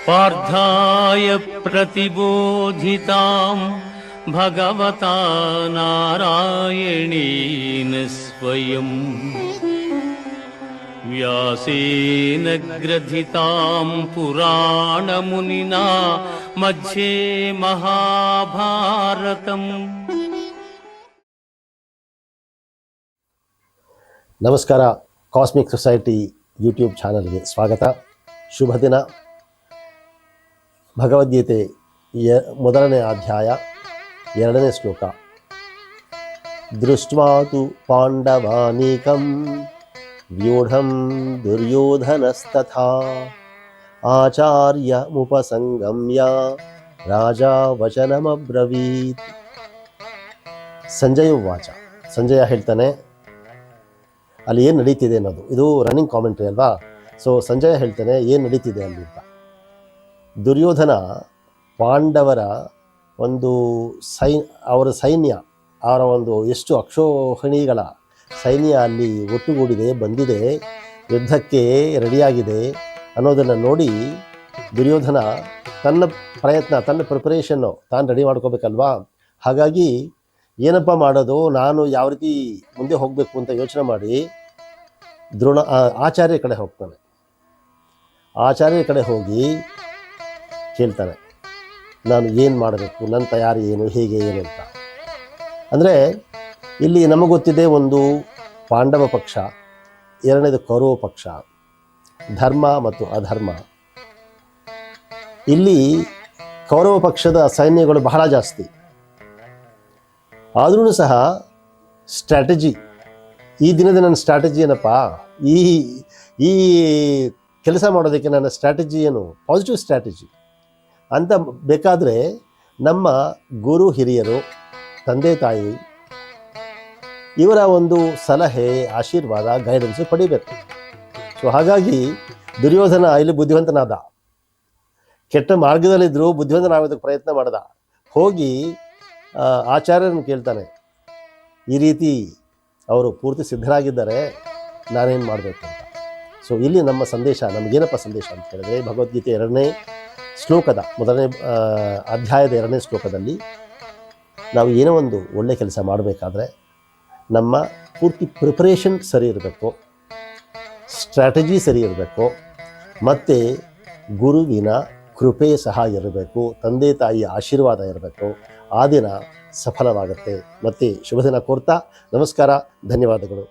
पार्थाय प्रतिबोधितां भगवता नारायणेन स्वयं व्यासेन ग्रथितां पुराणमुनिना मध्ये महाभारतम्। ನಮಸ್ಕಾರ. ಕಾಸ್ಮಿಕ್ ಸೊಸೈಟಿ ಯೂಟ್ಯೂಬ್ ಚಾನಲ್ಗೆ ಸ್ವಾಗತ. ಶುಭ ದಿನ. ಭಗವದ್ಗೀತೆ ಮೊದಲನೇ ಅಧ್ಯಾಯ 2ನೇ ಶ್ಲೋಕ. ದೃಷ್ಟ್ವಾ ತು ಪಾಂಡವಾನೀಕಂ ವ್ಯೂಢಂ ದುರ್ಯೋಧನಸ್ತಥಾ ಆಚಾರ್ಯ ಮುಪಸಂಗಮ್ಯ ರಾಜಾ ವಚನಮಬ್ರವೀತ್. ಸಂಜಯ ವಾಚ. ಸಂಜಯ ಹೇಳ್ತಾನೆ, ಅಲ್ಲಿ ಏನು ನಡೀತಿದೆ ಅನ್ನೋದು, ಇದು ರನ್ನಿಂಗ್ ಕಾಮೆಂಟ್ರಿ ಅಲ್ವಾ. ಸೊ ಸಂಜಯ ಹೇಳ್ತಾನೆ ಏನು ನಡೀತಿದೆ ಅಲ್ಲಿ ಅಂತ. ದುರ್ಯೋಧನ ಪಾಂಡವರ ಒಂದು ಅವರ ಸೈನ್ಯ, ಅವರ ಒಂದು ಎಷ್ಟು ಅಕ್ಷೋಹಿಣಿಗಳ ಸೈನ್ಯ ಅಲ್ಲಿ ಒಟ್ಟುಗೂಡಿದೆ, ಬಂದಿದೆ, ಯುದ್ಧಕ್ಕೆ ರೆಡಿಯಾಗಿದೆ ಅನ್ನೋದನ್ನು ನೋಡಿ ದುರ್ಯೋಧನ ತನ್ನ ಪ್ರಯತ್ನ, ತನ್ನ ಪ್ರಿಪರೇಷನ್ನು ತಾನು ರೆಡಿ ಮಾಡ್ಕೋಬೇಕಲ್ವಾ. ಹಾಗಾಗಿ ಏನಪ್ಪ ಮಾಡೋದು, ನಾನು ಯಾವ ರೀತಿ ಮುಂದೆ ಹೋಗಬೇಕು ಅಂತ ಯೋಚನೆ ಮಾಡಿ ಆಚಾರ್ಯ ಕಡೆ ಹೋಗ್ತಾನೆ. ಆಚಾರ್ಯ ಕಡೆ ಹೋಗಿ ಕೇಳ್ತಾನೆ, ನಾನು ಏನು ಮಾಡಬೇಕು, ನನ್ನ ತಯಾರಿ ಏನು, ಹೇಗೆ ಏನು ಅಂತ. ಅಂದರೆ ಇಲ್ಲಿ ನಮಗೆ ಗೊತ್ತಿದೆ, ಒಂದು ಪಾಂಡವ ಪಕ್ಷ, ಎರಡನೇದು ಕೌರವ ಪಕ್ಷ, ಧರ್ಮ ಮತ್ತು ಅಧರ್ಮ. ಇಲ್ಲಿ ಕೌರವ ಪಕ್ಷದ ಸೈನ್ಯಗಳು ಬಹಳ ಜಾಸ್ತಿ. ಆದ್ರೂ ಸಹ ಸ್ಟ್ರಾಟಜಿ, ಈ ದಿನದ ನನ್ನ ಸ್ಟ್ರಾಟಜಿ ಏನಪ್ಪ, ಈ ಕೆಲಸ ಮಾಡೋದಕ್ಕೆ ನನ್ನ ಸ್ಟ್ರಾಟಜಿ ಏನು, ಪಾಸಿಟಿವ್ ಸ್ಟ್ರಾಟಜಿ ಅಂತ ಬೇಕಾದರೆ ನಮ್ಮ ಗುರು ಹಿರಿಯರು, ತಂದೆ ತಾಯಿ ಇವರ ಒಂದು ಸಲಹೆ, ಆಶೀರ್ವಾದ, ಗೈಡೆನ್ಸು ಪಡಿಬೇಕು. ಸೊ ಹಾಗಾಗಿ ದುರ್ಯೋಧನ ಇಲ್ಲಿ ಬುದ್ಧಿವಂತನಾದ, ಕೆಟ್ಟ ಮಾರ್ಗದಲ್ಲಿದ್ದರೂ ಬುದ್ಧಿವಂತನಾಗೋದಕ್ಕೆ ಪ್ರಯತ್ನ ಮಾಡ್ದ. ಹೋಗಿ ಆಚಾರ್ಯರನ್ನು ಕೇಳ್ತಾನೆ, ಈ ರೀತಿ ಅವರು ಪೂರ್ತಿ ಸಿದ್ಧರಾಗಿದ್ದಾರೆ, ನಾನೇನು ಮಾಡಬೇಕು ಅಂತ. ಸೊ ಇಲ್ಲಿ ನಮ್ಮ ಸಂದೇಶ, ನಮಗೇನಪ್ಪ ಸಂದೇಶ ಅಂತ ಹೇಳಿದ್ರೆ, ಭಗವದ್ಗೀತೆ 2ನೇ ಶ್ಲೋಕದ ಮೊದಲನೇ ಅಧ್ಯಾಯದ 2ನೇ ಶ್ಲೋಕದಲ್ಲಿ ನಾವು ಏನೋ ಒಂದು ಒಳ್ಳೆ ಕೆಲಸ ಮಾಡಬೇಕಾದ್ರೆ ನಮ್ಮ ಪೂರ್ತಿ ಪ್ರಿಪರೇಷನ್ ಸರಿ ಇರಬೇಕು, ಸ್ಟ್ರಾಟಜಿ ಸರಿ ಇರಬೇಕು, ಮತ್ತು ಗುರುವಿನ ಕೃಪೆ ಸಹ ಇರಬೇಕು, ತಂದೆ ತಾಯಿಯ ಆಶೀರ್ವಾದ ಇರಬೇಕು. ಆ ದಿನ ಸಫಲವಾಗುತ್ತೆ. ಮತ್ತು ಶುಭ ದಿನ ಕೋರ್ತಾ ನಮಸ್ಕಾರ, ಧನ್ಯವಾದಗಳು.